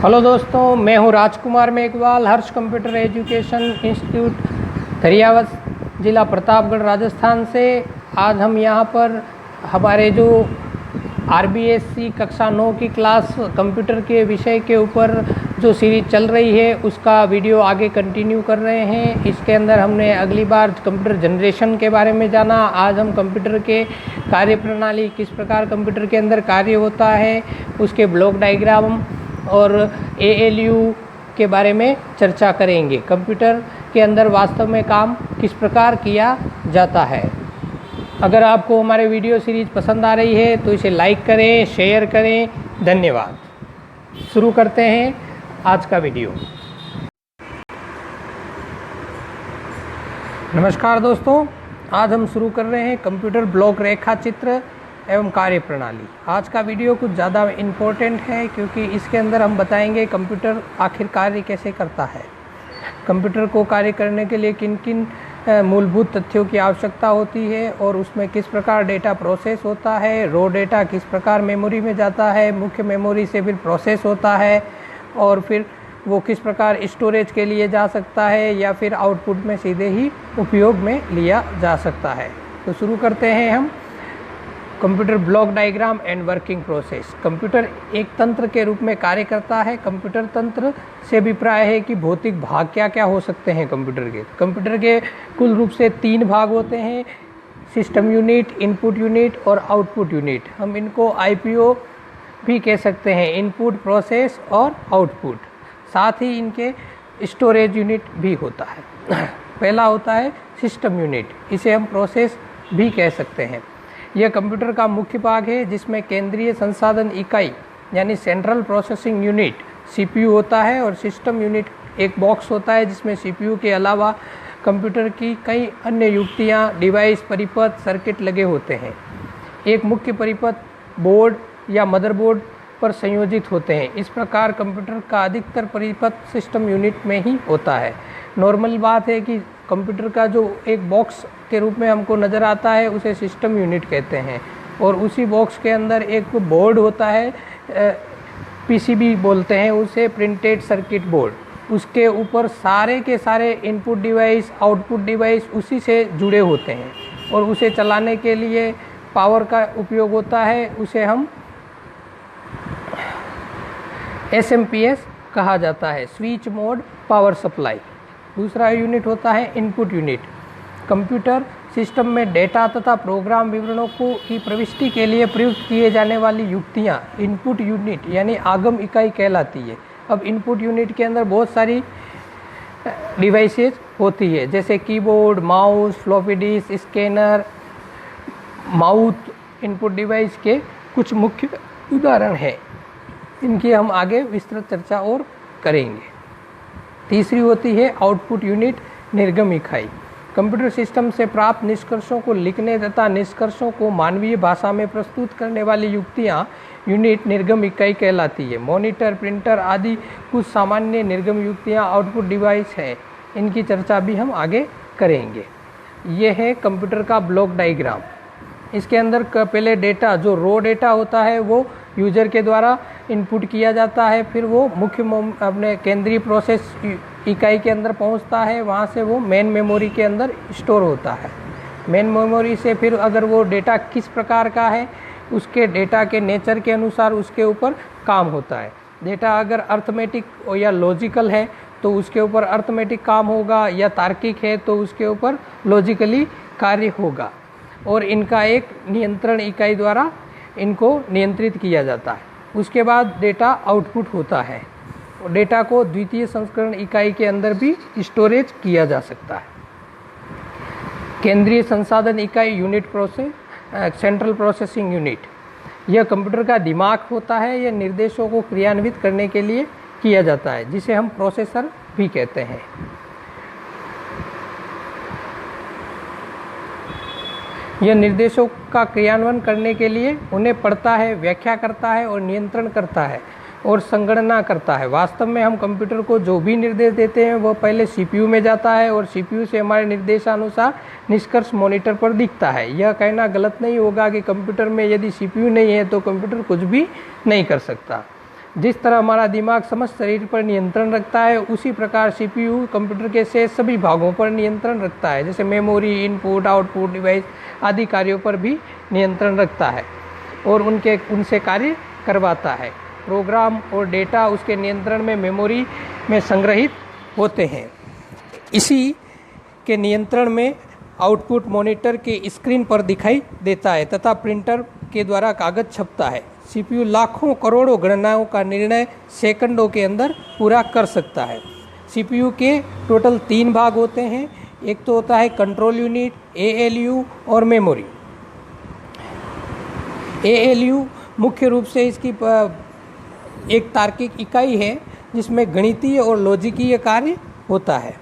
Hello दोस्तों, मैं हूं राजकुमार मेघवाल, हर्ष कंप्यूटर एजुकेशन इंस्टीट्यूट धरियावत, ज़िला प्रतापगढ़, राजस्थान से। आज हम यहां पर हमारे जो आरबीएससी कक्षा 9 की क्लास कंप्यूटर के विषय के ऊपर जो सीरीज चल रही है उसका वीडियो आगे कंटिन्यू कर रहे हैं। इसके अंदर हमने अगली बार कंप्यूटर जनरेशन के बारे में जाना। आज हम कंप्यूटर के कार्य प्रणाली, किस प्रकार कंप्यूटर के अंदर कार्य होता है, उसके ब्लॉक डायग्राम और एएलयू के बारे में चर्चा करेंगे। कंप्यूटर के अंदर वास्तव में काम किस प्रकार किया जाता है। अगर आपको हमारे वीडियो सीरीज पसंद आ रही है तो इसे लाइक करें, शेयर करें। धन्यवाद। शुरू करते हैं आज का वीडियो। नमस्कार दोस्तों, आज हम शुरू कर रहे हैं कंप्यूटर ब्लॉक रेखा चित्र एवं कार्य प्रणाली। आज का वीडियो कुछ ज़्यादा इम्पोर्टेंट है क्योंकि इसके अंदर हम बताएंगे कंप्यूटर आखिर कार्य कैसे करता है, कंप्यूटर को कार्य करने के लिए किन किन मूलभूत तथ्यों की आवश्यकता होती है और उसमें किस प्रकार डेटा प्रोसेस होता है, रो डेटा किस प्रकार मेमोरी में जाता है, मुख्य मेमोरी से फिर प्रोसेस होता है और फिर वो किस प्रकार स्टोरेज के लिए जा सकता है या फिर आउटपुट में सीधे ही उपयोग में लिया जा सकता है। तो शुरू करते हैं हम। Computer block diagram and working process. Computer एक तंत्र के रूप में कार्य करता है। कंप्यूटर तंत्र से अभिप्राय है कि भौतिक भाग क्या क्या हो सकते हैं कंप्यूटर के कुल रूप से 3 भाग होते हैं: सिस्टम यूनिट, इनपुट यूनिट और आउटपुट यूनिट। हम इनको आईपीओ भी कह सकते हैं, इनपुट, प्रोसेस और आउटपुट। साथ ही इनके स्टोरेज यूनिट भी होता है। पहला होता है सिस्टम यूनिट, इसे हम प्रोसेस भी कह सकते हैं। यह कंप्यूटर का मुख्य भाग है जिसमें केंद्रीय संसाधन इकाई यानी सेंट्रल प्रोसेसिंग यूनिट सीपीयू होता है और सिस्टम यूनिट एक बॉक्स होता है जिसमें सीपीयू के अलावा कंप्यूटर की कई अन्य युक्तियां, डिवाइस, परिपथ, सर्किट लगे होते हैं। एक मुख्य परिपथ बोर्ड या मदरबोर्ड पर संयोजित होते हैं। इस प्रकार कंप्यूटर का अधिकतर परिपथ सिस्टम यूनिट में ही होता है। नॉर्मल बात है कि कंप्यूटर का जो एक बॉक्स के रूप में हमको नज़र आता है उसे सिस्टम यूनिट कहते हैं और उसी बॉक्स के अंदर एक बोर्ड होता है, पीसीबी बोलते हैं उसे, प्रिंटेड सर्किट बोर्ड। उसके ऊपर सारे के सारे इनपुट डिवाइस, आउटपुट डिवाइस उसी से जुड़े होते हैं और उसे चलाने के लिए पावर का उपयोग होता है। उसे हम एसएमपीएस कहा जाता है, स्विच मोड पावर सप्लाई। दूसरा यूनिट होता है इनपुट यूनिट। कंप्यूटर सिस्टम में डेटा तथा प्रोग्राम विवरणों को की प्रविष्टि के लिए प्रयुक्त किए जाने वाली युक्तियां इनपुट यूनिट यानी आगम इकाई कहलाती है। अब इनपुट यूनिट के अंदर बहुत सारी डिवाइसेस होती है जैसे keyboard, mouse, floppy disk, scanner, mouth input device के कुछ मुख्य उदाहरण हैं। इनकी हम आगे विस्तृत चर्चा और करेंगे। तीसरी होती है आउटपुट यूनिट, निर्गम इकाई। कंप्यूटर सिस्टम से प्राप्त निष्कर्षों को लिखने तथा निष्कर्षों को मानवीय भाषा में प्रस्तुत करने वाली युक्तियां यूनिट निर्गम इकाई कहलाती है। मॉनिटर, प्रिंटर आदि कुछ सामान्य निर्गम युक्तियां आउटपुट डिवाइस हैं। इनकी चर्चा भी हम आगे करेंगे। यह है कंप्यूटर का ब्लॉक डायग्राम। इसके अंदर पहले डेटा, जो रो डेटा होता है, वो यूजर के द्वारा इनपुट किया जाता है, फिर वो मुख्य अपने केंद्रीय प्रोसेस इकाई के अंदर पहुंचता है, वहां से वो मेन मेमोरी के अंदर स्टोर होता है। मेन मेमोरी से फिर अगर वो डेटा किस प्रकार का है, उसके डेटा के नेचर के अनुसार उसके ऊपर काम होता है। डेटा अगर अर्थमेटिक या लॉजिकल है तो उसके ऊपर अर्थमेटिक काम होगा, या तार्किक है तो उसके ऊपर लॉजिकली कार्य होगा और इनका एक नियंत्रण इकाई द्वारा इनको नियंत्रित किया जाता है। उसके बाद डेटा आउटपुट होता है और डेटा को द्वितीय संस्करण इकाई के अंदर भी स्टोरेज किया जा सकता है। केंद्रीय संसाधन इकाई unit process, central processing unit, यह कंप्यूटर का दिमाग होता है। यह निर्देशों को क्रियान्वित करने के लिए किया जाता है, जिसे हम प्रोसेसर भी कहते हैं। यह निर्देशों का क्रियान्वयन करने के लिए उन्हें पढ़ता है, व्याख्या करता है और नियंत्रण करता है और संगणना करता है। वास्तव में हम कंप्यूटर को जो भी निर्देश देते हैं वह पहले सीपीयू में जाता है और सीपीयू से हमारे निर्देशानुसार निष्कर्ष मॉनिटर पर दिखता है। यह कहना गलत नहीं होगा कि कंप्यूटर में यदि सीपीयू नहीं है तो कंप्यूटर कुछ भी नहीं कर सकता। जिस तरह हमारा दिमाग समस्त शरीर पर नियंत्रण रखता है, उसी प्रकार सीपीयू कंप्यूटर के शेष सभी भागों पर नियंत्रण रखता है, जैसे मेमोरी, इनपुट, आउटपुट डिवाइस आदि कार्यों पर भी नियंत्रण रखता है और उनसे कार्य करवाता है। प्रोग्राम और डेटा उसके नियंत्रण में मेमोरी में संग्रहित होते हैं। इसी के नियंत्रण में आउटपुट मॉनिटर के स्क्रीन पर दिखाई देता है तथा प्रिंटर के द्वारा कागज छपता है। सीपीयू लाखों करोड़ों गणनाओं का निर्णय सेकंडों के अंदर पूरा कर सकता है। सीपीयू के टोटल 3 भाग होते हैं। एक तो होता है कंट्रोल यूनिट, एएलयू और मेमोरी। एएलयू मुख्य रूप से इसकी एक तार्किक इकाई है जिसमें गणितीय और लॉजिकीय कार्य होता है।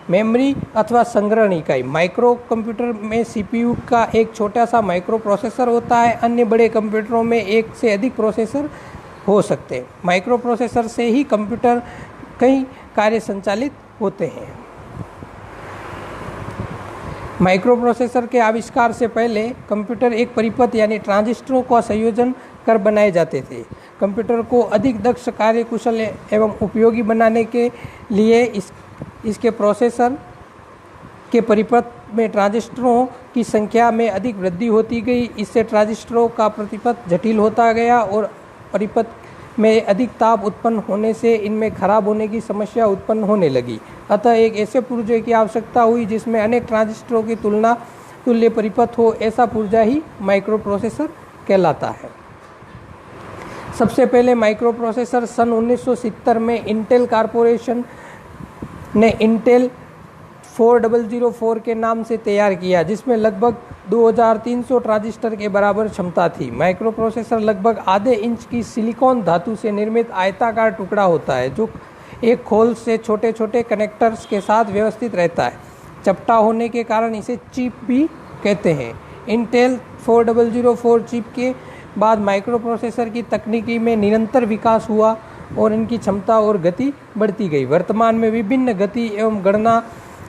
मेमोरी अथवा संग्रहण इकाई। माइक्रो कंप्यूटर में सीपीयू का एक छोटा सा माइक्रो प्रोसेसर होता है। अन्य बड़े कंप्यूटरों में एक से अधिक प्रोसेसर हो सकते हैं। माइक्रो प्रोसेसर से ही कंप्यूटर कई कार्य संचालित होते हैं। माइक्रो प्रोसेसर के आविष्कार से पहले कंप्यूटर एक परिपथ यानी ट्रांजिस्टरों का संयोजन कर बनाए जाते थे। कंप्यूटर को अधिक दक्ष, कार्य कुशल एवं उपयोगी बनाने के लिए इसके प्रोसेसर के परिपथ में ट्रांजिस्टरों की संख्या में अधिक वृद्धि होती गई। इससे ट्रांजिस्टरों का परिपथ जटिल होता गया और परिपथ में अधिक ताप उत्पन्न होने से इनमें खराब होने की समस्या उत्पन्न होने लगी। अतः एक ऐसे पुर्जे की आवश्यकता हुई जिसमें अनेक ट्रांजिस्टरों की तुल्य परिपथ हो। ऐसा पुर्जा ही माइक्रो प्रोसेसर कहलाता है। सबसे पहले माइक्रो प्रोसेसर सन 1970 में इंटेल कॉर्पोरेशन ने इंटेल 4004 के नाम से तैयार किया, जिसमें लगभग 2300 ट्रांजिस्टर के बराबर क्षमता थी। माइक्रो प्रोसेसर लगभग आधे इंच की सिलिकॉन धातु से निर्मित आयताकार टुकड़ा होता है जो एक खोल से छोटे छोटे कनेक्टर्स के साथ व्यवस्थित रहता है। चपटा होने के कारण इसे चिप भी कहते हैं। इंटेल 4004 चिप के बाद माइक्रो प्रोसेसर की तकनीकी में निरंतर विकास हुआ और इनकी क्षमता और गति बढ़ती गई। वर्तमान में विभिन्न गति एवं गणना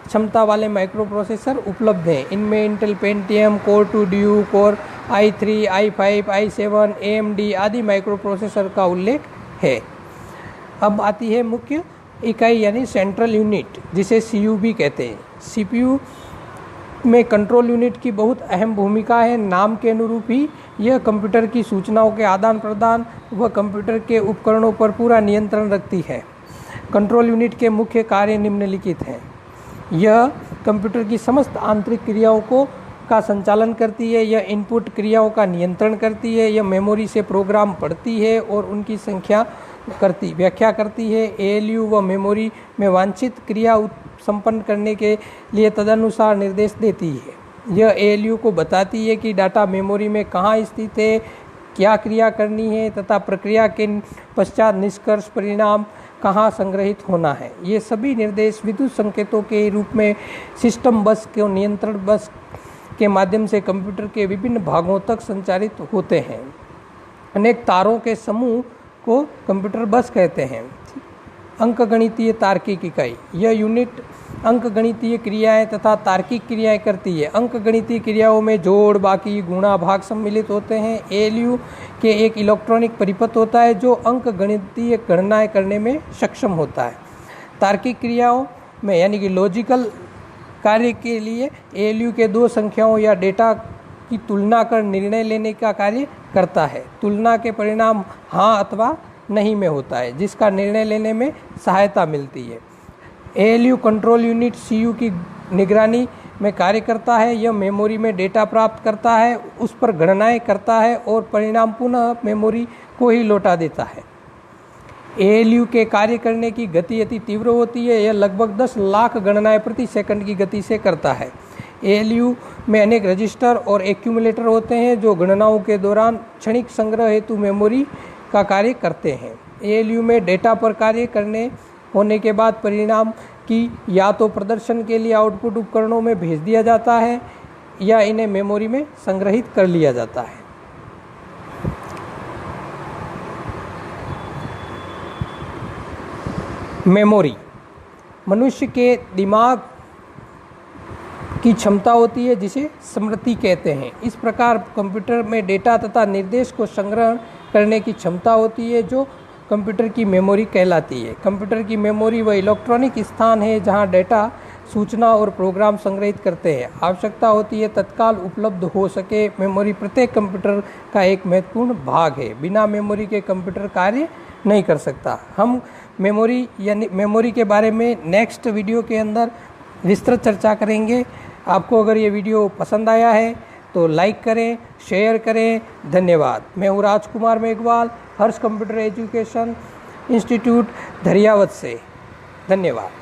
क्षमता वाले माइक्रो प्रोसेसर उपलब्ध हैं। इनमें Intel Pentium, core 2 due, core i3, i5, i7, AMD आदि माइक्रो प्रोसेसर का उल्लेख है। अब आती है मुख्य इकाई यानी सेंट्रल यूनिट, जिसे CU भी कहते हैं। CPU में कंट्रोल यूनिट की बहुत अहम भूमिका है। नाम के अनुरूप ही यह कंप्यूटर की सूचनाओं के आदान प्रदान व कंप्यूटर के उपकरणों पर पूरा नियंत्रण रखती है। कंट्रोल यूनिट के मुख्य कार्य निम्नलिखित हैं। यह कंप्यूटर की समस्त आंतरिक क्रियाओं का संचालन करती है। यह इनपुट क्रियाओं का नियंत्रण करती है। यह मेमोरी से प्रोग्राम पढ़ती है और उनकी व्याख्या करती है। ALU व मेमोरी में वांछित क्रिया संपन्न करने के लिए तदनुसार निर्देश देती है। यह ALU को बताती है कि डाटा मेमोरी में कहाँ स्थित है, क्या क्रिया करनी है तथा प्रक्रिया के पश्चात निष्कर्ष परिणाम कहाँ संग्रहित होना है। ये सभी निर्देश विद्युत संकेतों के रूप में सिस्टम बस के नियंत्रण बस के माध्यम से कंप्यूटर के विभिन्न भागों तक संचारित होते हैं। अनेक तारों के समूह को कंप्यूटर बस कहते हैं। अंकगणितीय तार्किक इकाई। यह यूनिट अंकगणितीय क्रियाएं तथा तार्किक क्रियाएं करती है। अंकगणितीय क्रियाओं में जोड़, बाकी, गुणा, भाग सम्मिलित होते हैं। ALU के एक इलेक्ट्रॉनिक परिपथ होता है जो अंकगणितीय गणनाएं करने में सक्षम होता है। तार्किक क्रियाओं में यानी कि लॉजिकल कार्य के लिए ALU के 2 संख्याओं या डेटा की तुलना कर निर्णय लेने का कार्य करता है। तुलना के परिणाम हाँ अथवा नहीं में होता है, जिसका निर्णय लेने में सहायता मिलती है। ALU कंट्रोल यूनिट CU की निगरानी में कार्य करता है। यह मेमोरी में डेटा प्राप्त करता है, उस पर गणनाएं करता है और परिणाम पुनः मेमोरी को ही लौटा देता है। ALU के कार्य करने की गति अति तीव्र होती है। यह लगभग 10 लाख गणनाएं प्रति सेकंड की गति से करता है। ALU में अनेक रजिस्टर और एक्यूमुलेटर होते हैं जो गणनाओं के दौरान क्षणिक संग्रह हेतु मेमोरी का कार्य करते हैं। ALU में डेटा पर कार्य करने होने के बाद परिणाम की या तो प्रदर्शन के लिए आउटपुट उपकरणों में भेज दिया जाता है या इन्हें मेमोरी में संग्रहित कर लिया जाता है। मेमोरी मनुष्य के दिमाग की क्षमता होती है जिसे स्मृति कहते हैं। इस प्रकार कंप्यूटर में डेटा तथा निर्देश को संग्रहण करने की क्षमता होती है, जो कंप्यूटर की मेमोरी कहलाती है। कंप्यूटर की मेमोरी वह इलेक्ट्रॉनिक स्थान है जहां डेटा, सूचना और प्रोग्राम संग्रहित करते हैं। आवश्यकता होती है तत्काल उपलब्ध हो सके। मेमोरी प्रत्येक कंप्यूटर का एक महत्वपूर्ण भाग है। बिना मेमोरी के कंप्यूटर कार्य नहीं कर सकता। हम मेमोरी यानी मेमोरी के बारे में नेक्स्ट वीडियो के अंदर विस्तृत चर्चा करेंगे। आपको अगर ये वीडियो पसंद आया है तो लाइक करें, शेयर करें। धन्यवाद। मैं हूँ राजकुमार मेघवाल, हर्ष कंप्यूटर एजुकेशन इंस्टीट्यूट धरियावत से। धन्यवाद।